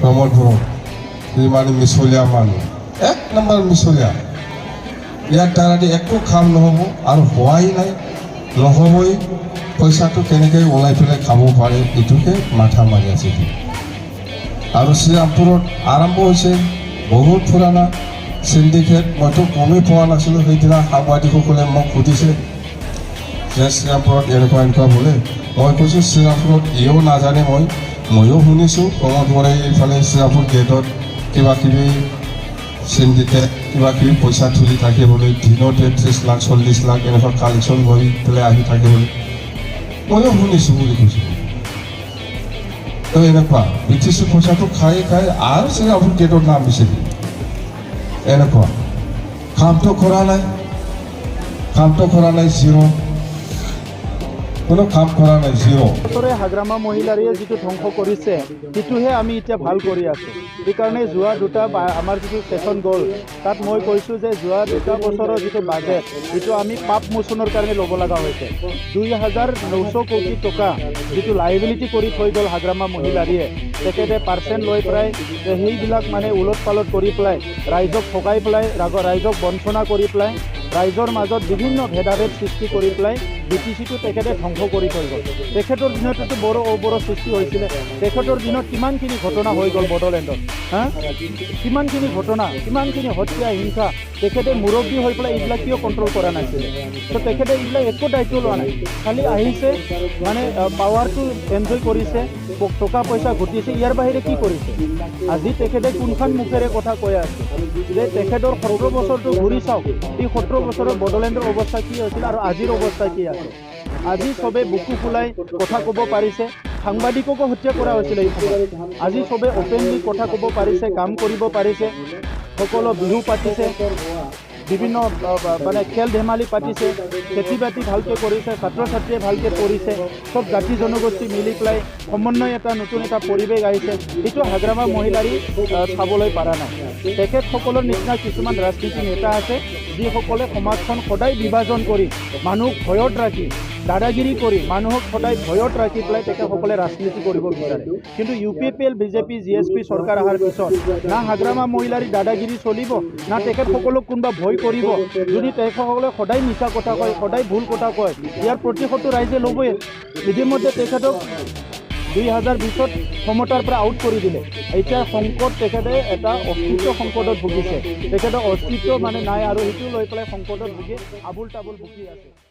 প্ৰমোদপুৰত সি মানে মিছলীয়া মানুহ 1 নম্বৰ মিছলীয়া ইয়াৰ দ্বাৰা একো কাম নহ'ব আৰু হোৱাই নাই নহ'বই পইচাটো কেনেকৈ ওলাই পেলাই খাব পাৰে এইটোকে মাথা মাৰি আছে আৰু শ্ৰীৰামপুৰত আৰম্ভ হৈছে বহুত পুৰণা সিন্ডিকেট মইতো গমেই পোৱা নাছিলোঁ সেইদিনা সাংবাদিকসকলে মোক সুধিছে যে শ্ৰীৰামপুৰত এনেকুৱা বোলে মই কৈছোঁ শ্ৰীৰামপুৰত এও নাজানে ময়ো শুনিছোঁ প্ৰমোদপুৰে এইফালে শ্ৰীৰামপুৰ গেটত কিবাকিবি সিন্ডিকেট কিবাকিবি পইচা তুলি থাকে বোলে দিনতে 30 লাখ 40 লাখ এনেকুৱা কালেকশ্যন কৰি পেলাই আহি থাকে বোলে ময়ো শুনিছোঁ বুলি কৈছোঁ তো এনেকুৱা ব্ৰিটিছ পইচাটো খাই আৰু শ্ৰীৰামপুৰ গেটত নাম দিছে এনেকুৱা কামটো কৰা নাই জিৰ' কোনো কাম কৰা নাই জিৰ' হাগ্ৰামা মহিলাৰীয়ে যিটো ধ্বংস কৰিছে সেইটোহে আমি এতিয়া ভাল কৰি আছোঁ সেইকাৰণে যোৱা দুটা আমাৰ যিটো ছেশ্যন গ'ল তাত মই কৈছোঁ যে যোৱা 2 বছৰৰ যিটো বাজেট সেইটো আমি পাপ মোচনৰ কাৰণে ল'ব লগা হৈছে 2,900 কোটি টকা যিটো লাইবিলিটি কৰি থৈ গ'ল হাগ্ৰামা মহিলাৰীয়ে তেখেতে পাৰ্চেণ্ট লৈ পেলাই সেইবিলাক মানে ওলট পালট কৰি পেলাই ৰাইজক ঠগাই পেলাই ৰাইজক বঞ্চনা কৰি পেলাই ৰাইজৰ মাজত বিভিন্ন ভেদাভেদ সৃষ্টি কৰি পেলাই BTCটো তেখেতে ধ্বংস কৰি থৈ গ'ল তেখেতৰ দিনততো বৰ অবৰ সৃষ্টি হৈছিলে তেখেতৰ দিনত কিমানখিনি ঘটনা হৈ গ'ল বড়োলেণ্ডত কিমানখিনি ঘটনা কিমানখিনি হত্যা হিংসা তেখেতে মুৰব্বী হৈ পেলাই এইবিলাক কিয় কণ্ট্ৰল কৰা নাছিলে তো তেখেতে এইবিলাক একো দায়িত্ব লোৱা নাই খালি আহিছে মানে পাৱাৰটো এনজয় কৰিছে টকা পইচা ঘটিছে ইয়াৰ বাহিৰে কি কৰিছে আজি তেখেতে কোনখন মুখেৰে কথা কৈ আছে যে তেখেতৰ 17 বছৰটো ঘূৰি চাওক এই 17 বছৰৰ বড়োলেণ্ডৰ অৱস্থা কি হৈছিল আৰু আজিৰ অৱস্থা কি আছে আজি চবে বুকু ফুলাই কথা ক'ব পাৰিছে সাংবাদিককো হত্যা কৰা হৈছিল এই সময়ত আজি চবে অপেনলি কথা ক'ব পাৰিছে কাম কৰিব পাৰিছে সকলো বিহু পাতিছে বিভিন্ন মানে খেল ধেমালি পাতিছে খেতি বাতি ভালকৈ কৰিছে ছাত্ৰ ছাত্ৰীয়ে ভালকৈ পঢ়িছে সব জাতি জনগোষ্ঠী মিলি পেলাই সমন্বয় এটা নতুন এটা পৰিৱেশ আহিছে এইটো হাগ্ৰামা মহিলাৰী চাবলৈ পৰা নাই তেখেতসকলৰ নিচিনা কিছুমান ৰাজনীতি নেতা আছে যিসকলে সমাজখন সদায় বিভাজন কৰি মানুহক ভয়ত ৰাখি দাদাগিৰি কৰি মানুহক সদায় ভয়ত ৰাখি পেলাই তেখেতসকলে ৰাজনীতি কৰিব বিচাৰে কিন্তু UPPL BJP GSP চৰকাৰ অহাৰ পিছত না হাগ্ৰামা মহিলাৰী দাদাগিৰি চলিব না তেখেতসকলক কোনোবা ভয় কৰিব যদি তেখেতসকলে সদায় মিছা কথা কয় সদায় ভুল কথা কয় ইয়াৰ প্ৰতিশোধটো ৰাইজে ল'বই ইতিমধ্যে তেখেতক 2020ত ক্ষমতাৰ পৰা আউট কৰি দিলে এতিয়া সংকট তেখেতে এটা অস্তিত্ব সংকটত ভুগিছে তেখেতৰ অস্তিত্ব মানে নাই আৰু সেইটো লৈ পেলাই সংকটত ভুগি আবুল তাবুল ভুগি আছে